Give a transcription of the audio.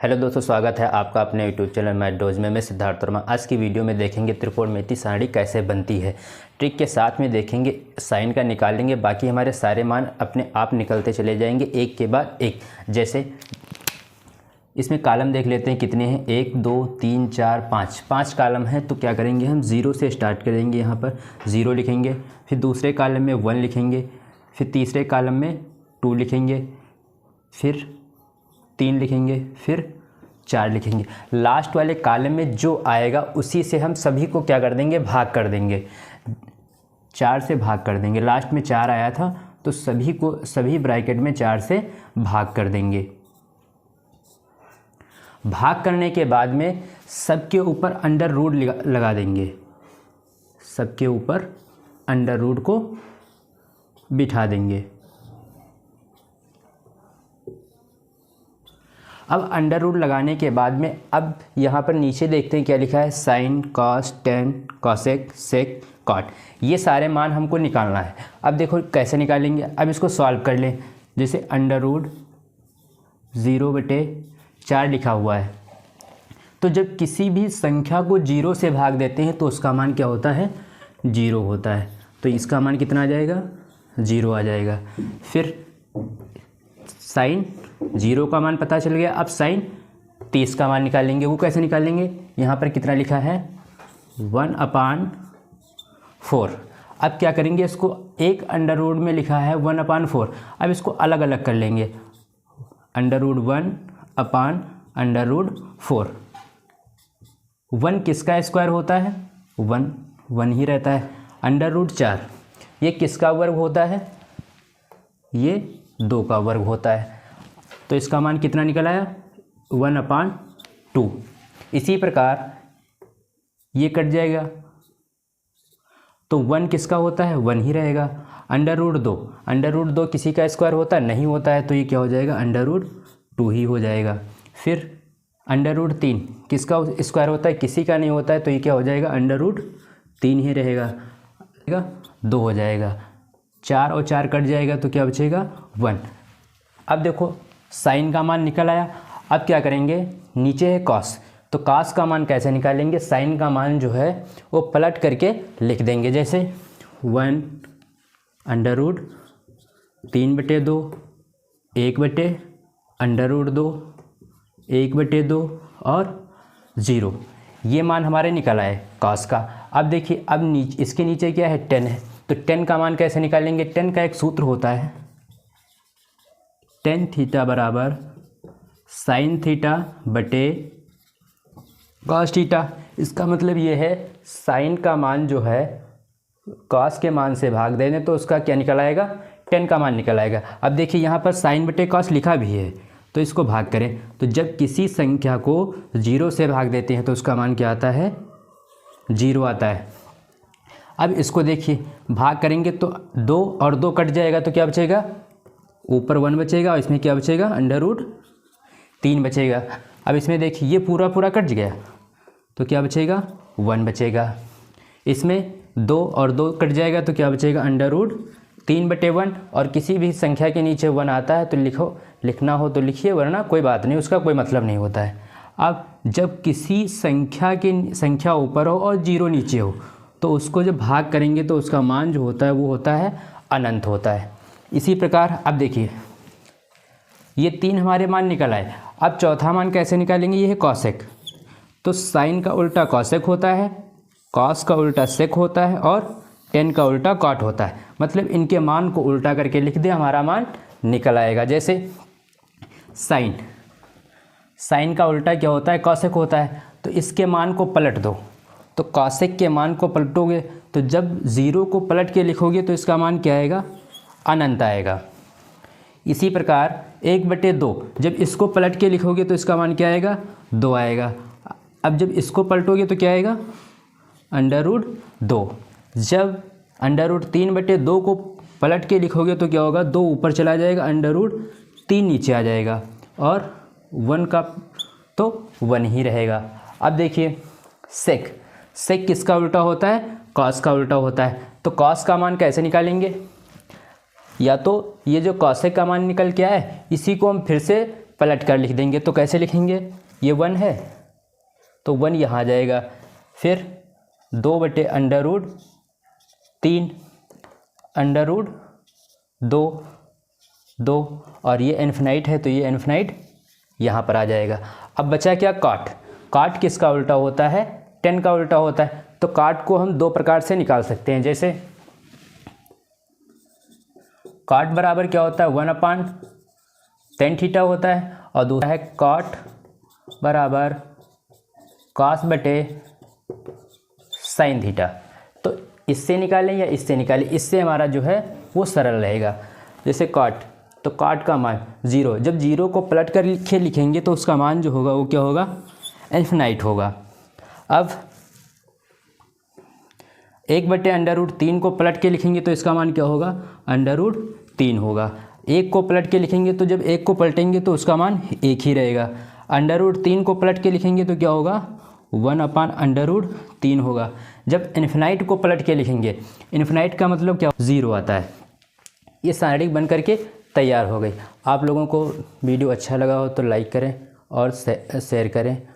Hello दोस्तों, स्वागत है आपका अपने यूट्यूब चैनल मैथडोज में। मैं सिद्धार्थ वर्मा। आज की वीडियो में देखेंगे त्रिकोणमितीय सारणी कैसे बनती है। ट्रिक के साथ में देखेंगे, साइन का निकालेंगे, बाकी हमारे सारे मान अपने आप निकलते चले जाएंगे एक के बाद एक। जैसे इसमें कॉलम देख लेते हैं कितने हैं, 1 2 3 4 5 5 कॉलम है। तो क्या करेंगे, हम 0 से स्टार्ट करेंगे। यहाँ पर 0 लिखेंगे, फिर दूसरे कॉलम में 1 लिखेंगे, फिर तीसरे कॉलम में 2 लिखेंगे, फिर 3 लिखेंगे, फिर 4 लिखेंगे। लास्ट वाले कॉलम में जो आएगा उसी से हम सभी को क्या कर देंगे, भाग कर देंगे। 4 से भाग कर देंगे। लास्ट में 4 आया था तो सभी ब्रैकेट में 4 से भाग कर देंगे। भाग करने के बाद में सबके ऊपर अंडर रूट लगा देंगे। सबके ऊपर अंडर रूट को बिठा देंगे। अब अंडर रूट लगाने के बाद में अब यहाँ पर नीचे देखते हैं क्या लिखा है, साइन, कॉस, टेन, कॉसेक, सेक, कॉट। ये सारे मान हमको निकालना है। अब देखो कैसे निकालेंगे। अब इसको सॉल्व कर लें। जैसे अंडर रूट 0/4 लिखा हुआ है, तो जब किसी भी संख्या को 0 से भाग देते हैं तो उसका मान क्या होता है, 0 होता है। तो इसका मान कितना आ जाएगा, 0 आ जाएगा। फिर साइन 0 का मान पता चल गया। अब साइन 30 का मान निकालेंगे। वो कैसे निकालेंगे, यहाँ पर कितना लिखा है, 1/4। अब क्या करेंगे, इसको एक अंडर रूट में लिखा है 1/4। अब इसको अलग अलग कर लेंगे। Under root 1/4। 1 किसका स्क्वायर होता है, 1 ही रहता है। अंडर रूट 4 ये किसका वर्ग होता है, ये 2 का वर्ग होता है। तो इसका मान कितना निकल आया, 1/2। इसी प्रकार ये कट जाएगा तो 1 किसका होता है, 1 ही रहेगा। अंडर रूट 2 किसी का स्क्वायर होता है, नहीं होता है, तो ये क्या हो जाएगा, अंडर रूट 2 ही हो जाएगा। फिर अंडर रूट 3 किसका स्क्वायर होता है, किसी का नहीं होता है, तो ये क्या हो जाएगा, अंडर रूट 3 ही रहेगा, 2 हो जाएगा। 4 और 4 कट जाएगा तो क्या बचेगा, 1। अब देखो साइन का मान निकल आया। अब क्या करेंगे, नीचे है कॉस, तो कॉस का मान कैसे निकालेंगे, साइन का मान जो है वो पलट करके लिख देंगे। जैसे 1 अंडर रूट 3/2 1/√2 1/2 और 0। ये मान हमारे निकल आए कॉस का। अब देखिए, अब इसके नीचे क्या है, 10 है, तो 10 का मान कैसे निकालेंगे। 10 का एक सूत्र होता है, tan थीटा बराबर साइन थीटा बटे कॉस थीटा। इसका मतलब ये है, साइन का मान जो है कॉस के मान से भाग देने तो उसका क्या निकल आएगा, 10 का मान निकल आएगा। अब देखिए यहाँ पर साइन बटे कॉस लिखा भी है, तो इसको भाग करें तो जब किसी संख्या को 0 से भाग देते हैं तो उसका मान क्या आता है, 0 आता है। अब इसको देखिए, भाग करेंगे तो 2 और 2 कट जाएगा तो क्या बचेगा, ऊपर 1 बचेगा और इसमें क्या बचेगा, अंडर रूट 3 बचेगा। अब इसमें देखिए ये पूरा कट गया तो क्या बचेगा, 1 बचेगा। इसमें 2 और 2 कट जाएगा तो क्या बचेगा, अंडर रूट 3/1। और किसी भी संख्या के नीचे 1 आता है तो लिखना हो तो लिखिए, वरना कोई बात नहीं, उसका कोई मतलब नहीं होता है। अब जब किसी संख्या ऊपर हो और 0 नीचे हो तो उसको जब भाग करेंगे तो उसका मान जो होता है वो होता है अनंत होता है। इसी प्रकार अब देखिए, ये 3 हमारे मान निकल आए। अब चौथा मान कैसे निकालेंगे, ये है कॉसेक। तो साइन का उल्टा कॉसेक होता है, कॉस का उल्टा सेक होता है और टेन का उल्टा कॉट होता है। मतलब इनके मान को उल्टा करके लिख दे, हमारा मान निकल आएगा। जैसे साइन का उल्टा क्या होता है, कॉसेक होता है, तो इसके मान को पलट दो। तो कॉसेक के मान को पलटोगे तो जब 0 को पलट के लिखोगे तो इसका मान क्या आएगा, अनंत आएगा। इसी प्रकार 1/2 जब इसको पलट के लिखोगे तो इसका मान क्या आएगा, 2 आएगा। अब जब इसको पलटोगे तो क्या आएगा, अंडर रूट 2। जब अंडर रूट 3/2 को पलट के लिखोगे तो क्या होगा, 2 ऊपर चला जाएगा, अंडर रूट 3 नीचे आ जाएगा और 1 का तो 1 ही रहेगा। अब देखिए सेक किसका उल्टा होता है, कॉस का उल्टा होता है। तो कॉस का मान कैसे निकालेंगे, या तो ये जो कॉसेक का मान निकल के आए इसी को हम फिर से पलट कर लिख देंगे। तो कैसे लिखेंगे, ये 1 है तो 1 यहाँ आ जाएगा, फिर 2/√3 √2 2, और ये इन्फिनाइट है तो ये इन्फिनाइट यहाँ पर आ जाएगा। अब बचा क्या, काट। काट किसका उल्टा होता है, 10 का उल्टा होता है। तो काट को हम 2 प्रकार से निकाल सकते हैं। जैसे काट बराबर क्या होता है, 1/tan थीटा होता है, और दूसरा है काट बराबर cos/sin थीटा। तो इससे निकालें या इससे निकालें, इससे हमारा जो है वो सरल रहेगा। जैसे काट, तो काट का मान 0, जब 0 को पलट कर लिखेंगे तो उसका मान जो होगा वो क्या होगा, इन्फिनाइट होगा। अब 1/√3 को पलट के लिखेंगे तो इसका मान क्या होगा, √3 होगा। 1 को पलट के लिखेंगे तो जब 1 को पलटेंगे तो उसका मान 1 ही रहेगा। √3 को पलट के लिखेंगे तो क्या होगा, 1/√3 होगा। जब इन्फिनाइट को पलट के लिखेंगे, इन्फिनाइट का मतलब क्या, 0 आता है। ये साइडिक बन करके तैयार हो गई। आप लोगों को वीडियो अच्छा लगा हो तो लाइक करें और शेयर करें।